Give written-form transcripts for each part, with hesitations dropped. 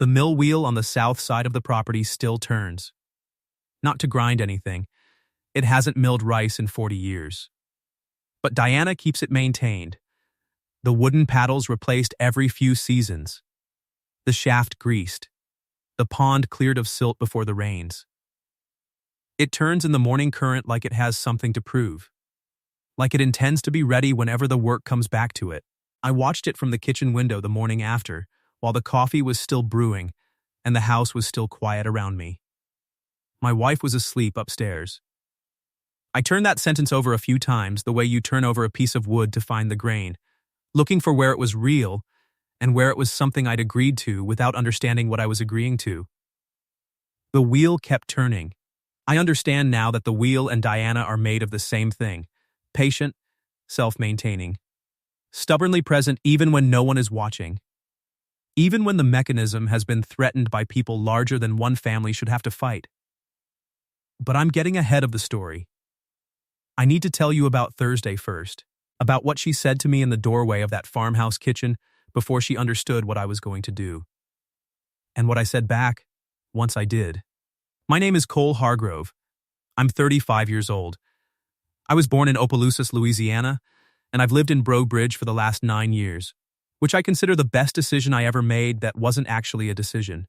The mill wheel on the south side of the property still turns. Not to grind anything. It hasn't milled rice in 40 years. But Diana keeps it maintained. The wooden paddles replaced every few seasons. The shaft greased. The pond cleared of silt before the rains. It turns in the morning current like it has something to prove. Like it intends to be ready whenever the work comes back to it. I watched it from the kitchen window the morning after, while the coffee was still brewing and the house was still quiet around me. My wife was asleep upstairs. I turned that sentence over a few times the way you turn over a piece of wood to find the grain, looking for where it was real and where it was something I'd agreed to without understanding what I was agreeing to. The wheel kept turning. I understand now that the wheel and Diana are made of the same thing: patient, self-maintaining, stubbornly present even when no one is watching. Even when the mechanism has been threatened by people larger than one family should have to fight. But I'm getting ahead of the story. I need to tell you about Thursday first, about what she said to me in the doorway of that farmhouse kitchen before she understood what I was going to do. And what I said back, once I did. My name is Cole Hargrove. I'm 35 years old. I was born in Opelousas, Louisiana, and I've lived in Breaux Bridge for the last 9 years, which I consider the best decision I ever made that wasn't actually a decision.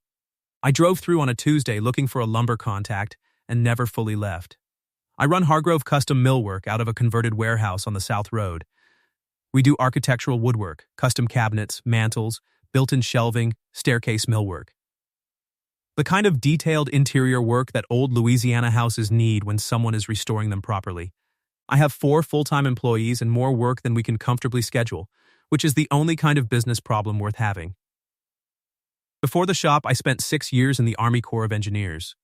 I drove through on a Tuesday looking for a lumber contact and never fully left. I run Hargrove Custom Millwork out of a converted warehouse on the South Road. We do architectural woodwork, custom cabinets, mantels, built-in shelving, staircase millwork. The kind of detailed interior work that old Louisiana houses need when someone is restoring them properly. I have 4 full-time employees and more work than we can comfortably schedule, which is the only kind of business problem worth having. Before the shop, I spent 6 years in the Army Corps of Engineers.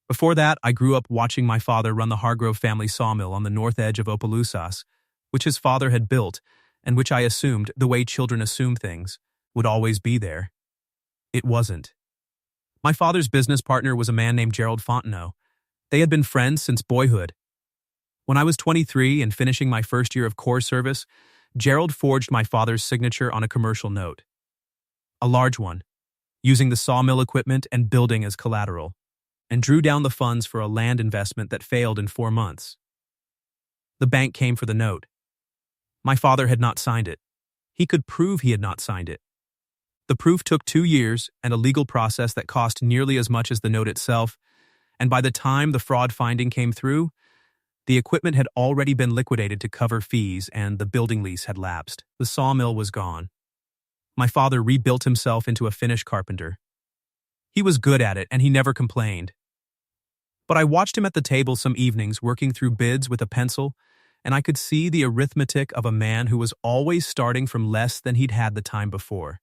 Before that, I grew up watching my father run the Hargrove family sawmill on the north edge of Opelousas, which his father had built, and which I assumed, the way children assume things, would always be there. It wasn't. My father's business partner was a man named Gerald Fontenot. They had been friends since boyhood. When I was 23 and finishing my first year of Corps service, Gerald forged my father's signature on a commercial note. A large one, using the sawmill equipment and building as collateral, and drew down the funds for a land investment that failed in 4 months. The bank came for the note. My father had not signed it. He could prove he had not signed it. The proof took 2 years and a legal process that cost nearly as much as the note itself, and by the time the fraud finding came through, the equipment had already been liquidated to cover fees and the building lease had lapsed. The sawmill was gone. My father rebuilt himself into a finished carpenter. He was good at it and he never complained. But I watched him at the table some evenings working through bids with a pencil, and I could see the arithmetic of a man who was always starting from less than he'd had the time before.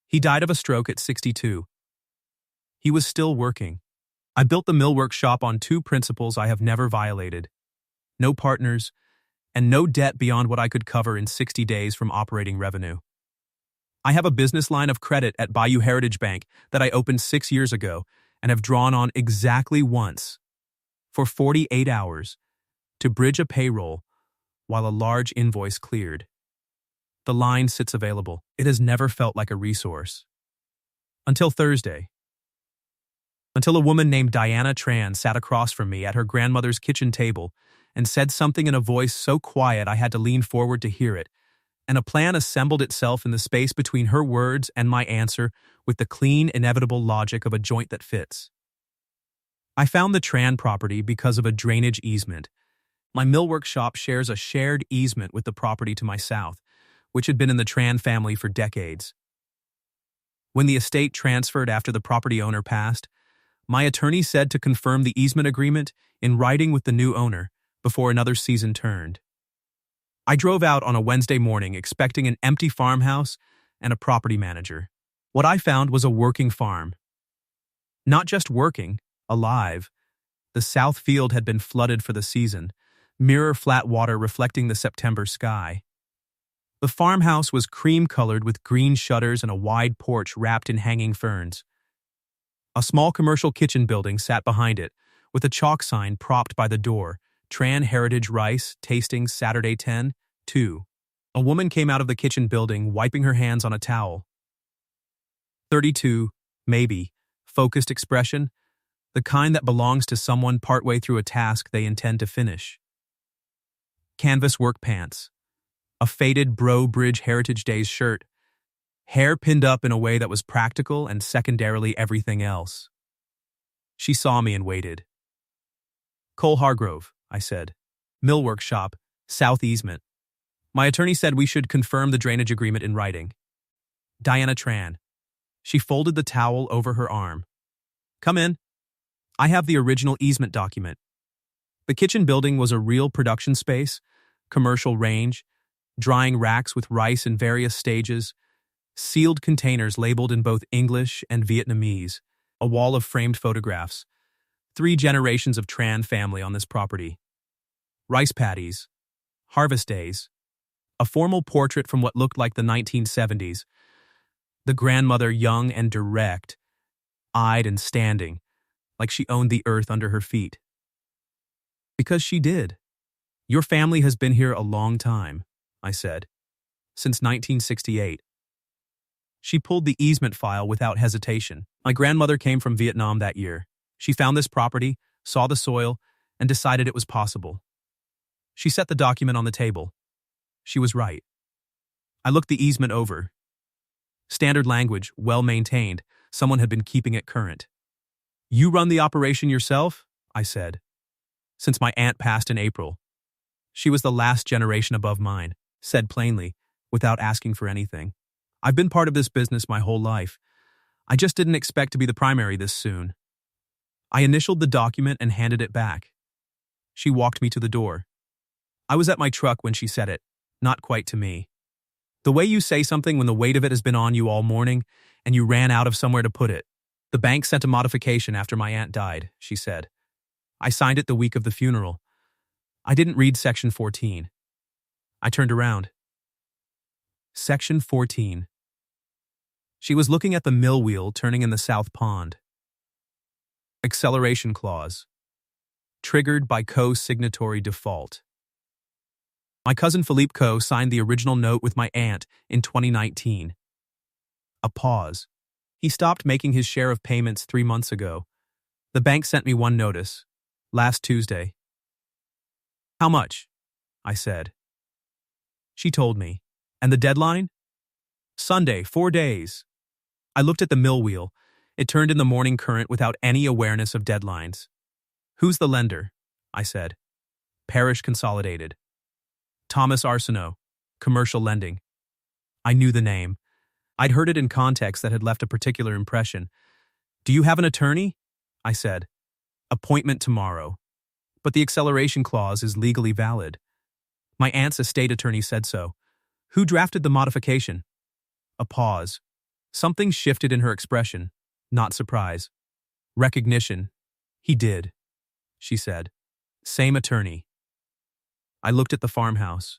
He died of a stroke at 62. He was still working. I built the millwork shop on 2 principles I have never violated: no partners, and no debt beyond what I could cover in 60 days from operating revenue. I have a business line of credit at Bayou Heritage Bank that I opened 6 years ago and have drawn on exactly once, for 48 hours, to bridge a payroll while a large invoice cleared. The line sits available. It has never felt like a resource. Until Thursday. Until a woman named Diana Tran sat across from me at her grandmother's kitchen table and said something in a voice so quiet I had to lean forward to hear it, and a plan assembled itself in the space between her words and my answer with the clean, inevitable logic of a joint that fits. I found the Tran property because of a drainage easement. My millwork shop shares a shared easement with the property to my south, which had been in the Tran family for decades. When the estate transferred after the property owner passed, my attorney said to confirm the easement agreement in writing with the new owner before another season turned. I drove out on a Wednesday morning expecting an empty farmhouse and a property manager. What I found was a working farm. Not just working, alive. The south field had been flooded for the season, mirror flat water reflecting the September sky. The farmhouse was cream-colored with green shutters and a wide porch wrapped in hanging ferns. A small commercial kitchen building sat behind it, with a chalk sign propped by the door: Tran Heritage Rice, Tastings Saturday 10-2. A woman came out of the kitchen building, wiping her hands on a towel. 32, maybe, focused expression, the kind that belongs to someone partway through a task they intend to finish. Canvas work pants, a faded Bro Bridge Heritage Days shirt, hair pinned up in a way that was practical and secondarily everything else. She saw me and waited. Cole Hargrove, I said. Millwork shop, South Easement. My attorney said we should confirm the drainage agreement in writing. Diana Tran. She folded the towel over her arm. Come in. I have the original easement document. The kitchen building was a real production space, commercial range, drying racks with rice in various stages, sealed containers labeled in both English and Vietnamese, a wall of framed photographs, 3 generations of Tran family on this property. Rice paddies, harvest days, a formal portrait from what looked like the 1970s, the grandmother young and direct, eyed and standing, like she owned the earth under her feet. Because she did. Your family has been here a long time, I said, since 1968. She pulled the easement file without hesitation. My grandmother came from Vietnam that year. She found this property, saw the soil, and decided it was possible. She set the document on the table. She was right. I looked the easement over. Standard language, well maintained. Someone had been keeping it current. You run the operation yourself? I said. Since my aunt passed in April. She was the last generation above mine, said plainly, without asking for anything. I've been part of this business my whole life. I just didn't expect to be the primary this soon. I initialed the document and handed it back. She walked me to the door. I was at my truck when she said it, not quite to me. The way you say something when the weight of it has been on you all morning and you ran out of somewhere to put it. The bank sent a modification after my aunt died, she said. I signed it the week of the funeral. I didn't read Section 14. I turned around. Section 14. She was looking at the mill wheel turning in the south pond. Acceleration clause. Triggered by co-signatory default. My cousin Philippe Co. signed the original note with my aunt in 2019. A pause. He stopped making his share of payments 3 months ago. The bank sent me one notice. Last Tuesday. How much? I said. She told me. And the deadline? Sunday, 4 days. I looked at the mill wheel. It turned in the morning current without any awareness of deadlines. Who's the lender? I said. Parish Consolidated. Thomas Arsenault, Commercial Lending. I knew the name. I'd heard it in context that had left a particular impression. Do you have an attorney? I said. Appointment tomorrow. But the acceleration clause is legally valid. My aunt's estate attorney said so. Who drafted the modification? A pause. Something shifted in her expression. Not surprise. Recognition. He did, she said. Same attorney. I looked at the farmhouse.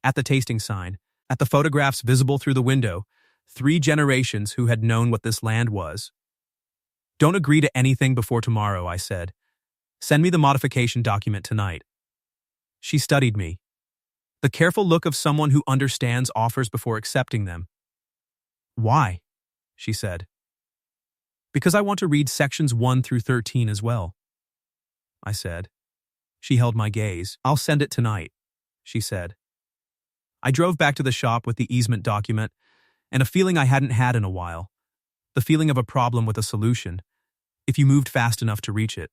At the tasting sign. At the photographs visible through the window. 3 generations who had known what this land was. Don't agree to anything before tomorrow, I said. Send me the modification document tonight. She studied me. The careful look of someone who understands offers before accepting them. Why? She said. Because I want to read sections 1 through 13 as well, I said. She held my gaze. I'll send it tonight, she said. I drove back to the shop with the easement document and a feeling I hadn't had in a while. The feeling of a problem with a solution, if you moved fast enough to reach it.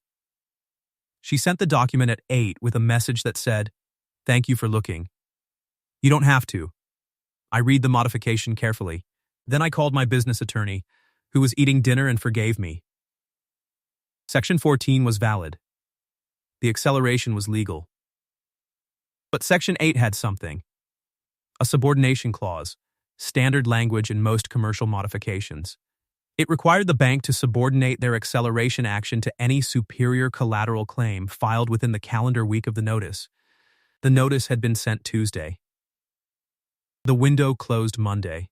She sent the document at 8 with a message that said, "Thank you for looking. You don't have to." I read the modification carefully. Then I called my business attorney, who was eating dinner and forgave me. Section 14 was valid. The acceleration was legal. But Section 8 had something. A subordination clause, standard language in most commercial modifications. It required the bank to subordinate their acceleration action to any superior collateral claim filed within the calendar week of the notice. The notice had been sent Tuesday. The window closed Monday.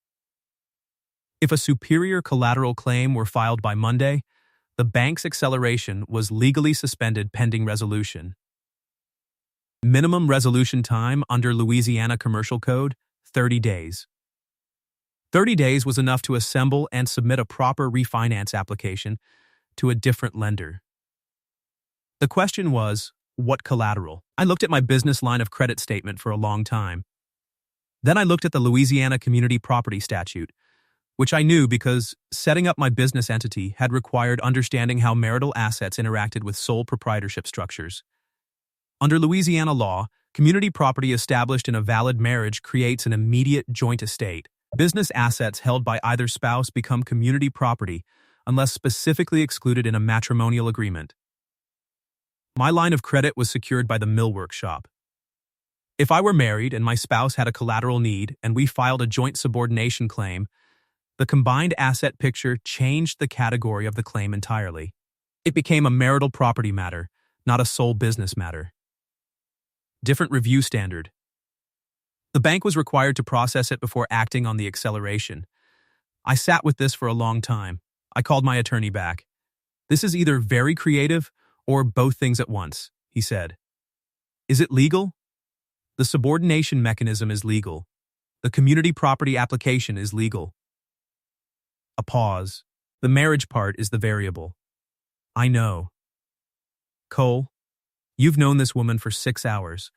If a superior collateral claim were filed by Monday, the bank's acceleration was legally suspended pending resolution. Minimum resolution time under Louisiana Commercial Code, 30 days. 30 days was enough to assemble and submit a proper refinance application to a different lender. The question was, what collateral? I looked at my business line of credit statement for a long time. Then I looked at the Louisiana Community Property Statute, which I knew because setting up my business entity had required understanding how marital assets interacted with sole proprietorship structures. Under Louisiana law, community property established in a valid marriage creates an immediate joint estate. Business assets held by either spouse become community property unless specifically excluded in a matrimonial agreement. My line of credit was secured by the millwork shop. If I were married and my spouse had a collateral need and we filed a joint subordination claim, the combined asset picture changed the category of the claim entirely. It became a marital property matter, not a sole business matter. Different review standard. The bank was required to process it before acting on the acceleration. I sat with this for a long time. I called my attorney back. "This is either very creative or both things at once," he said. "Is it legal?" "The subordination mechanism is legal. The community property application is legal." A pause. "The marriage part is the variable." "I know." "Cole, you've known this woman for 6 hours."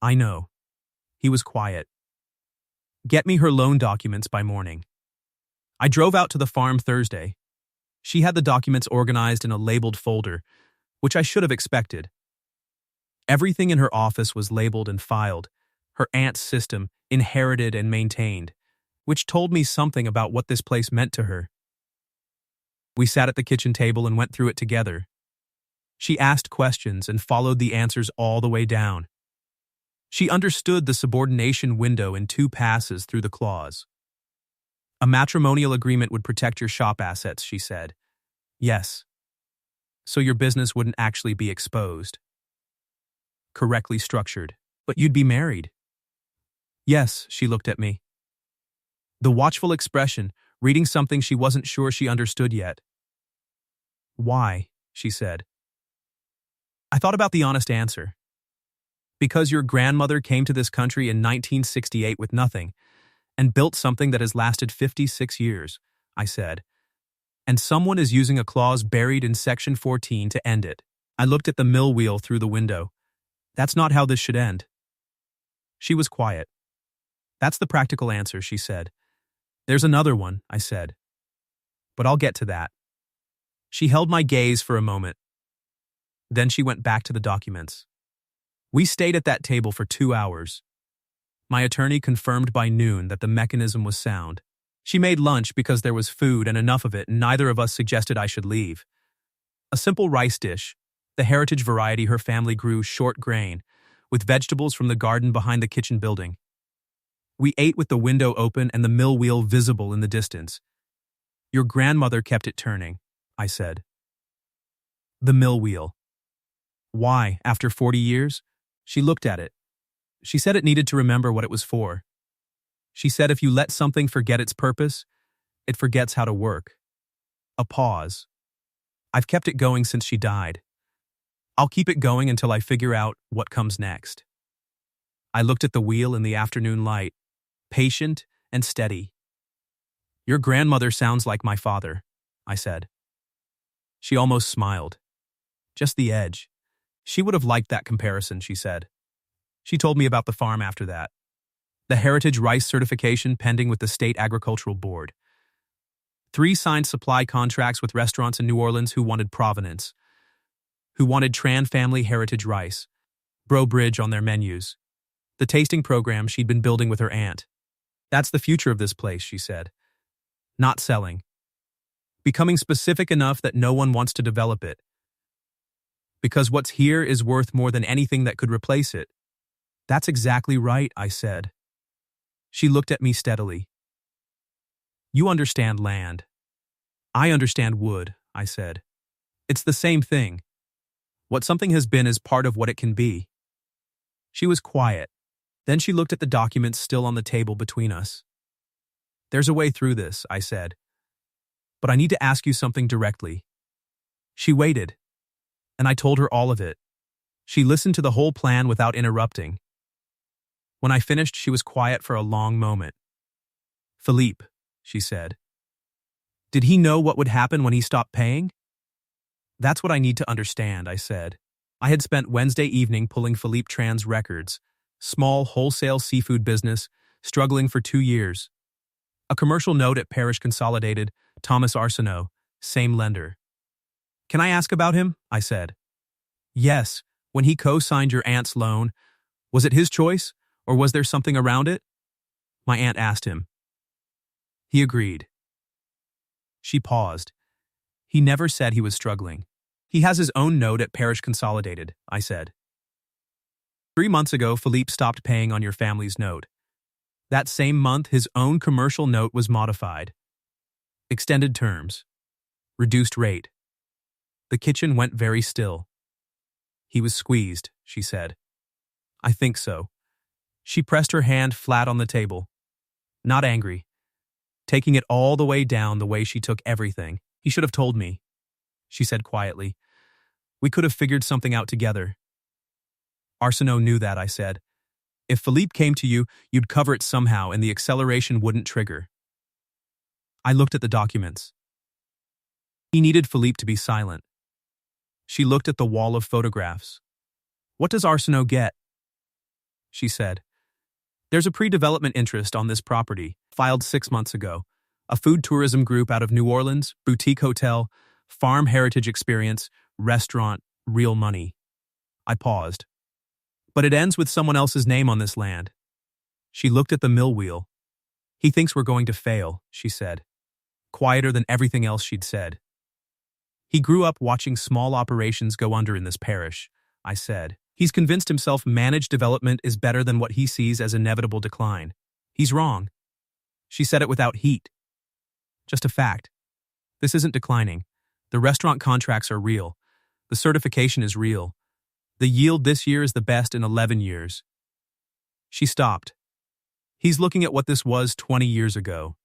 "I know." He was quiet. "Get me her loan documents by morning." I drove out to the farm Thursday. She had the documents organized in a labeled folder, which I should have expected. Everything in her office was labeled and filed, her aunt's system inherited and maintained, which told me something about what this place meant to her. We sat at the kitchen table and went through it together. She asked questions and followed the answers all the way down. She understood the subordination window in 2 passes through the clause. "A matrimonial agreement would protect your shop assets," she said. "Yes. So your business wouldn't actually be exposed." "Correctly structured. But you'd be married." "Yes," she looked at me. The watchful expression, reading something she wasn't sure she understood yet. "Why?" she said. I thought about the honest answer. "Because your grandmother came to this country in 1968 with nothing, and built something that has lasted 56 years, I said. "And someone is using a clause buried in Section 14 to end it." I looked at the mill wheel through the window. "That's not how this should end." She was quiet. "That's the practical answer," she said. "There's another one," I said. "But I'll get to that." She held my gaze for a moment. Then she went back to the documents. We stayed at that table for 2 hours. My attorney confirmed by noon that the mechanism was sound. She made lunch because there was food and enough of it, and neither of us suggested I should leave. A simple rice dish, the heritage variety her family grew, short grain, with vegetables from the garden behind the kitchen building. We ate with the window open and the mill wheel visible in the distance. "Your grandmother kept it turning," I said. "The mill wheel." "Why, after 40 years? She looked at it. She said it needed to remember what it was for. She said if you let something forget its purpose, it forgets how to work. A pause. "I've kept it going since she died. I'll keep it going until I figure out what comes next." I looked at the wheel in the afternoon light, patient and steady. "Your grandmother sounds like my father," I said. She almost smiled. Just the edge. She would have liked that comparison, she said. She told me about the farm after that. The heritage rice certification pending with the State Agricultural Board. 3 signed supply contracts with restaurants in New Orleans who wanted provenance, who wanted Tran family heritage rice, Bro Bridge on their menus. The tasting program she'd been building with her aunt. "That's the future of this place," she said. "Not selling. Becoming specific enough that no one wants to develop it. Because what's here is worth more than anything that could replace it." "That's exactly right," I said. She looked at me steadily. "You understand land. I understand wood," I said. "It's the same thing. What something has been is part of what it can be." She was quiet. Then she looked at the documents still on the table between us. "There's a way through this," I said. "But I need to ask you something directly." She waited, and I told her all of it. She listened to the whole plan without interrupting. When I finished, she was quiet for a long moment. "Philippe," she said. Did he know what would happen when he stopped paying? That's what I need to understand, I said. I had spent Wednesday evening pulling Philippe Tran's records, small wholesale seafood business, struggling for 2 years. A commercial note at Parish Consolidated, Thomas Arsenault, same lender. Can I ask about him? I said. Yes, when he co-signed your aunt's loan, was it his choice, or was there something around it? My aunt asked him. He agreed. She paused. He never said he was struggling. He has his own note at Parish Consolidated, I said. 3 months ago, Philippe stopped paying on your family's note. That same month, his own commercial note was modified. Extended terms. Reduced rate. The kitchen went very still. He was squeezed, she said. I think so. She pressed her hand flat on the table. Not angry. Taking it all the way down the way she took everything. He should have told me, she said quietly. We could have figured something out together. Arsenault knew that, I said. If Philippe came to you, you'd cover it somehow and the acceleration wouldn't trigger. I looked at the documents. He needed Philippe to be silent. She looked at the wall of photographs. What does Arsenault get? She said. There's a pre-development interest on this property, filed 6 months ago. A food tourism group out of New Orleans, boutique hotel, farm heritage experience, restaurant, real money. I paused. But it ends with someone else's name on this land. She looked at the mill wheel. He thinks we're going to fail, she said. Quieter than everything else she'd said. He grew up watching small operations go under in this parish, I said. He's convinced himself managed development is better than what he sees as inevitable decline. He's wrong. She said it without heat. Just a fact. This isn't declining. The restaurant contracts are real. The certification is real. The yield this year is the best in 11 years. She stopped. He's looking at what this was 20 years ago.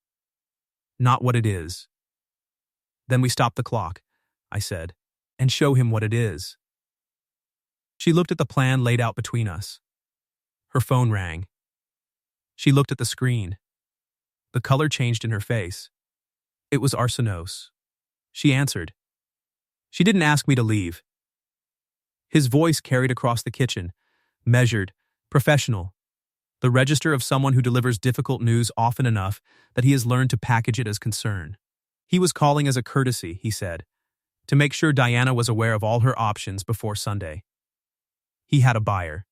Not what it is. Then we stop the clock, I said, and show him what it is. She looked at the plan laid out between us. Her phone rang. She looked at the screen. The color changed in her face. It was Arsenault's. She answered. She didn't ask me to leave. His voice carried across the kitchen, measured, professional, the register of someone who delivers difficult news often enough that he has learned to package it as concern. He was calling as a courtesy, he said, to make sure Diana was aware of all her options before Sunday. He had a buyer.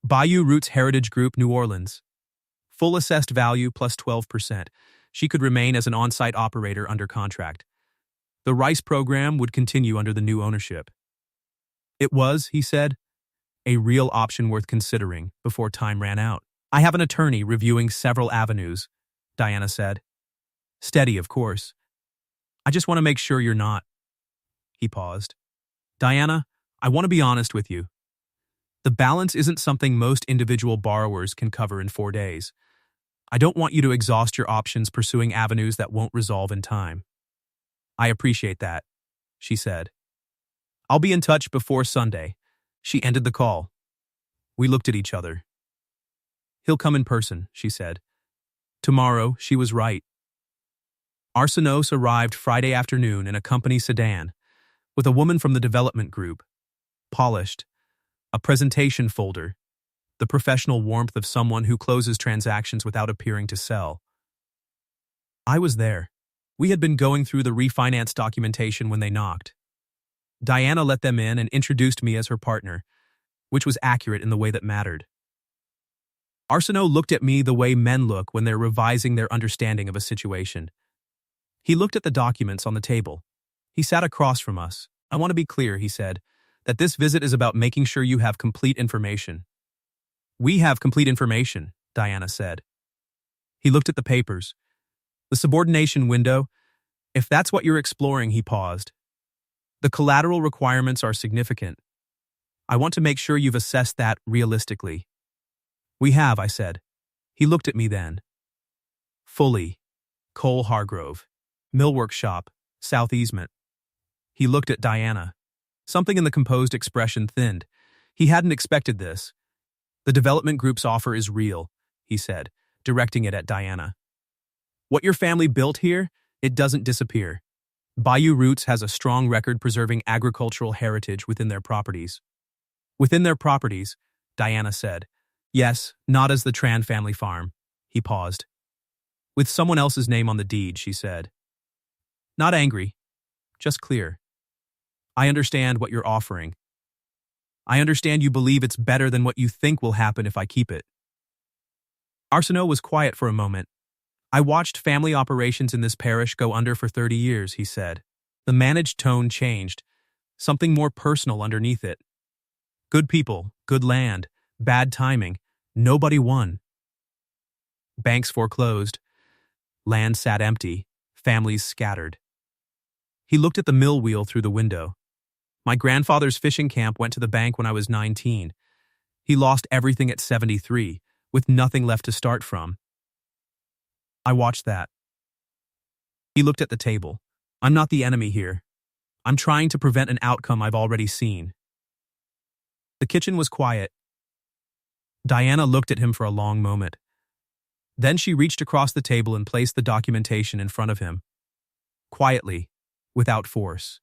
Bayou Roots Heritage Group, New Orleans. Full assessed value plus 12%. She could remain as an on-site operator under contract. The rice program would continue under the new ownership. It was, he said, a real option worth considering before time ran out. I have an attorney reviewing several avenues, Diana said. Steady, of course. I just want to make sure you're not. He paused. Diana, I want to be honest with you. The balance isn't something most individual borrowers can cover in 4 days. I don't want you to exhaust your options pursuing avenues that won't resolve in time. I appreciate that, she said. I'll be in touch before Sunday. She ended the call. We looked at each other. He'll come in person, she said. Tomorrow, she was right. Arsenault arrived Friday afternoon in a company sedan, with a woman from the development group. Polished. A presentation folder. The professional warmth of someone who closes transactions without appearing to sell. I was there. We had been going through the refinance documentation when they knocked. Diana let them in and introduced me as her partner, which was accurate in the way that mattered. Arsenault looked at me the way men look when they're revising their understanding of a situation. He looked at the documents on the table. He sat across from us. I want to be clear, he said, that this visit is about making sure you have complete information. We have complete information, Diana said. He looked at the papers. The subordination window. If that's what you're exploring, he paused. The collateral requirements are significant. I want to make sure you've assessed that realistically. We have, I said. He looked at me then. Fully. Cole Hargrove. Millwork shop, South Easement. He looked at Diana. Something in the composed expression thinned. He hadn't expected this. The development group's offer is real, he said, directing it at Diana. What your family built here, it doesn't disappear. Bayou Roots has a strong record preserving agricultural heritage within their properties. Within their properties, Diana said. Yes, not as the Tran family farm. He paused. With someone else's name on the deed, she said. Not angry, just clear. I understand what you're offering. I understand you believe it's better than what you think will happen if I keep it. Arsenault was quiet for a moment. I watched family operations in this parish go under for 30 years, he said. The managed tone changed, something more personal underneath it. Good people, good land, bad timing, nobody won. Banks foreclosed, land sat empty, families scattered. He looked at the mill wheel through the window. My grandfather's fishing camp went to the bank when I was 19. He lost everything at 73, with nothing left to start from. I watched that. He looked at the table. I'm not the enemy here. I'm trying to prevent an outcome I've already seen. The kitchen was quiet. Diana looked at him for a long moment. Then she reached across the table and placed the documentation in front of him. Quietly, without force.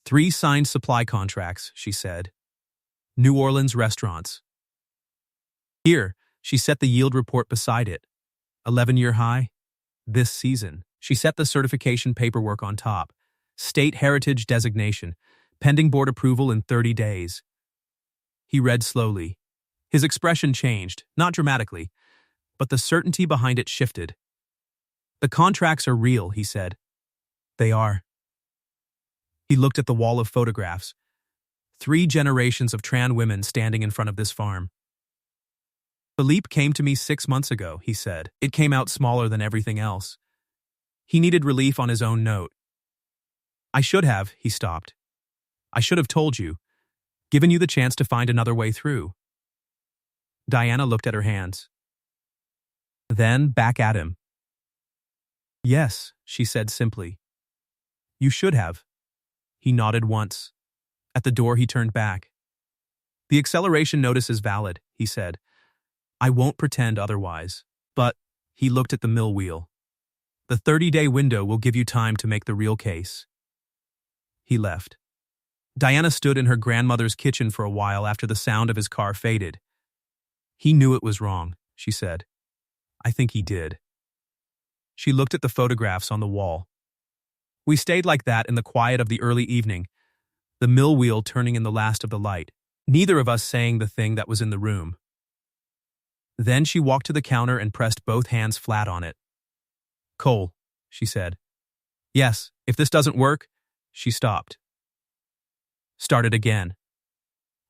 3 signed supply contracts, she said. New Orleans restaurants. Here, she set the yield report beside it. 11-year high? This season. She set the certification paperwork on top. State heritage designation. Pending board approval in 30 days. He read slowly. His expression changed, not dramatically, but the certainty behind it shifted. The contracts are real, he said. They are. He looked at the wall of photographs. 3 generations of Tran women standing in front of this farm. Philippe came to me 6 months ago, he said. It came out smaller than everything else. He needed relief on his own note. I should have, he stopped. I should have told you, given you the chance to find another way through. Diana looked at her hands. Then back at him. Yes, she said simply. You should have. He nodded once. At the door he turned back. The acceleration notice is valid, he said. I won't pretend otherwise. But, he looked at the mill wheel. The 30-day window will give you time to make the real case. He left. Diana stood in her grandmother's kitchen for a while after the sound of his car faded. He knew it was wrong, she said. I think he did. She looked at the photographs on the wall. We stayed like that in the quiet of the early evening, the mill wheel turning in the last of the light, neither of us saying the thing that was in the room. Then she walked to the counter and pressed both hands flat on it. Cole, she said. Yes, if this doesn't work, she stopped. Started again.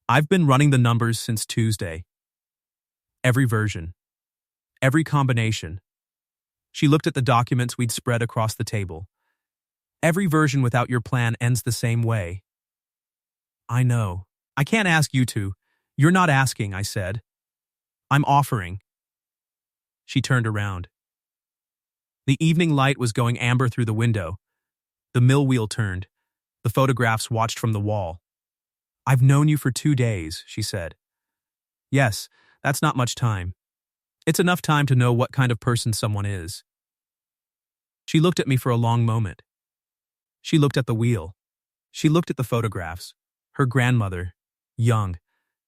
I've been running the numbers since Tuesday. Every version. Every combination. She looked at the documents we'd spread across the table. Every version without your plan ends the same way. I know. I can't ask you to. You're not asking, I said. I'm offering. She turned around. The evening light was going amber through the window. The mill wheel turned. The photographs watched from the wall. I've known you for 2 days, she said. Yes, that's not much time. It's enough time to know what kind of person someone is. She looked at me for a long moment. She looked at the wheel. She looked at the photographs. Her grandmother, young,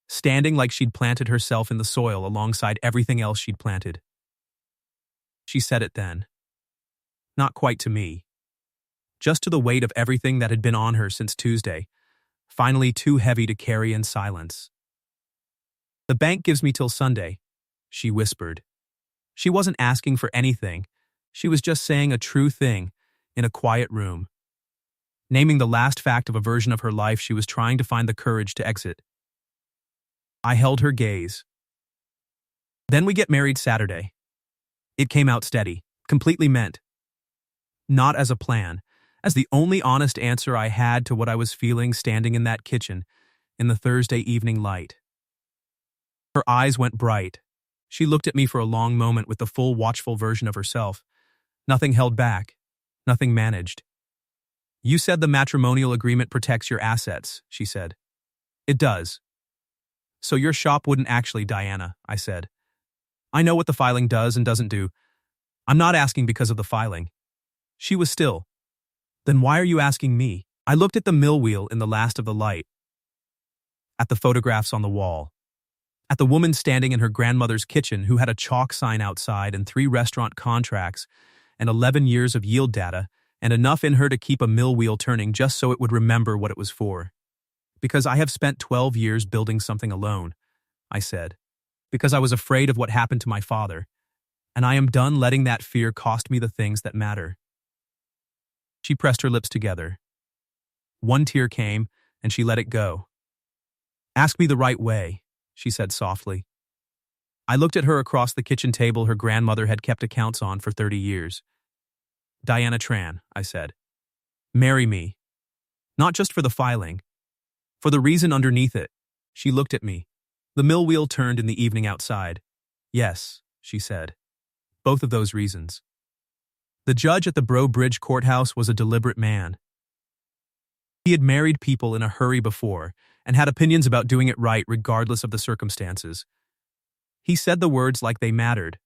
standing like she'd planted herself in the soil alongside everything else she'd planted. She said it then. Not quite to me. Just to the weight of everything that had been on her since Tuesday, finally too heavy to carry in silence. The bank gives me till Sunday, she whispered. She wasn't asking for anything. She was just saying a true thing in a quiet room. Naming the last fact of a version of her life she was trying to find the courage to exit. I held her gaze. Then we get married Saturday. It came out steady, completely meant. Not as a plan, as the only honest answer I had to what I was feeling standing in that kitchen in the Thursday evening light. Her eyes went bright. She looked at me for a long moment with the full watchful version of herself. Nothing held back, nothing managed. You said the matrimonial agreement protects your assets, she said. It does. So your shop wouldn't actually, Diana, I said. I know what the filing does and doesn't do. I'm not asking because of the filing. She was still. Then why are you asking me? I looked at the mill wheel in the last of the light, at the photographs on the wall, at the woman standing in her grandmother's kitchen who had a chalk sign outside and 3 restaurant contracts and 11 years of yield data and enough in her to keep a mill wheel turning just so it would remember what it was for. Because I have spent 12 years building something alone, I said. Because I was afraid of what happened to my father, and I am done letting that fear cost me the things that matter. She pressed her lips together. One tear came, and she let it go. Ask me the right way, she said softly. I looked at her across the kitchen table her grandmother had kept accounts on for 30 years. Diana Tran, I said. Marry me. Not just for the filing. For the reason underneath it. She looked at me. The mill wheel turned in the evening outside. Yes, she said. Both of those reasons. The judge at the Bro Bridge courthouse was a deliberate man. He had married people in a hurry before and had opinions about doing it right regardless of the circumstances. He said the words like they mattered.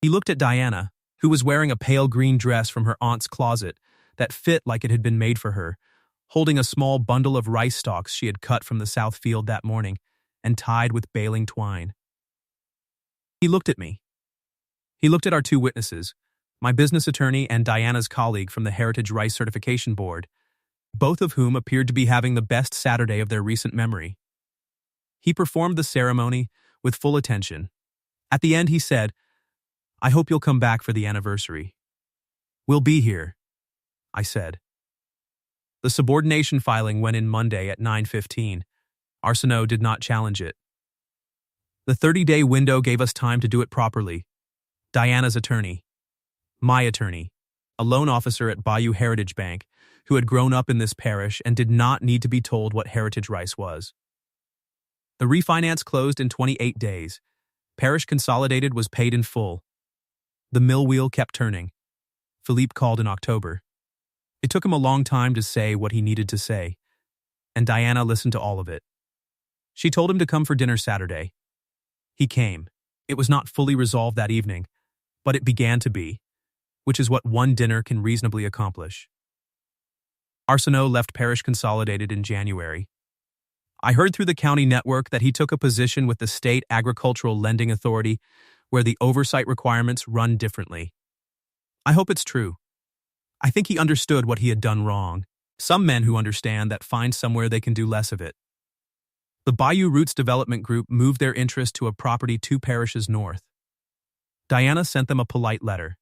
He looked at Diana, who was wearing a pale green dress from her aunt's closet that fit like it had been made for her, holding a small bundle of rice stalks she had cut from the south field that morning and tied with baling twine. He looked at me. He looked at our 2 witnesses, my business attorney and Diana's colleague from the Heritage Rice Certification Board, both of whom appeared to be having the best Saturday of their recent memory. He performed the ceremony with full attention. At the end he said, I hope you'll come back for the anniversary. We'll be here, I said. The subordination filing went in Monday at 9:15. Arsenault did not challenge it. The 30-day window gave us time to do it properly. Diana's attorney, my attorney, a loan officer at Bayou Heritage Bank, who had grown up in this parish and did not need to be told what heritage rice was. The refinance closed in 28 days. Parish Consolidated was paid in full. The mill wheel kept turning. Philippe called in October. It took him a long time to say what he needed to say, and Diana listened to all of it. She told him to come for dinner Saturday. He came. It was not fully resolved that evening, but it began to be, which is what one dinner can reasonably accomplish. Arsenault left Parish Consolidated in January. I heard through the county network that he took a position with the State Agricultural Lending Authority where the oversight requirements run differently. I hope it's true. I think he understood what he had done wrong. Some men who understand that find somewhere they can do less of it. The Bayou Roots Development Group moved their interest to a property 2 parishes north. Diana sent them a polite letter.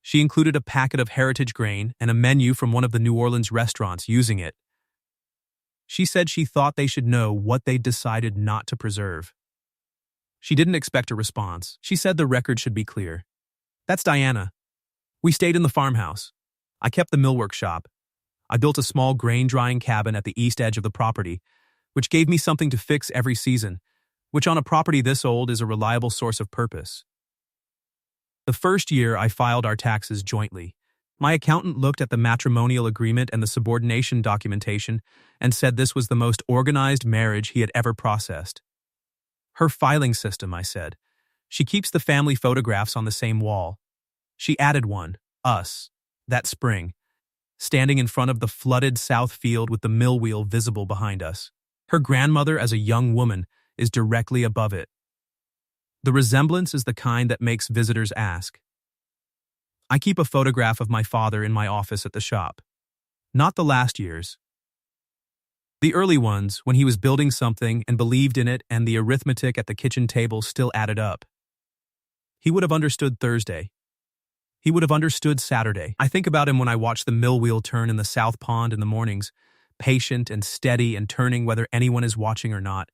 She included a packet of heritage grain and a menu from one of the New Orleans restaurants using it. She said she thought they should know what they'd decided not to preserve. She didn't expect a response. She said the record should be clear. That's Diana. We stayed in the farmhouse. I kept the millwork shop. I built a small grain-drying cabin at the east edge of the property, which gave me something to fix every season, which on a property this old is a reliable source of purpose. The first year I filed our taxes jointly. My accountant looked at the matrimonial agreement and the subordination documentation and said this was the most organized marriage he had ever processed. Her filing system, I said. She keeps the family photographs on the same wall. She added one, us, that spring, standing in front of the flooded south field with the mill wheel visible behind us. Her grandmother as a young woman is directly above it. The resemblance is the kind that makes visitors ask. I keep a photograph of my father in my office at the shop. Not the last years. The early ones, when he was building something and believed in it and the arithmetic at the kitchen table still added up. He would have understood Thursday. He would have understood Saturday. I think about him when I watch the mill wheel turn in the South Pond in the mornings, patient and steady and turning whether anyone is watching or not,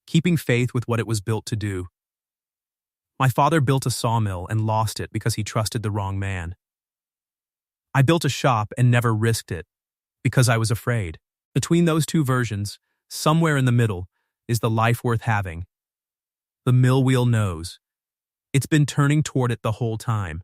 keeping faith with what it was built to do. My father built a sawmill and lost it because he trusted the wrong man. I built a shop and never risked it because I was afraid. Between those 2 versions, somewhere in the middle, is the life worth having. The mill wheel knows. It's been turning toward it the whole time.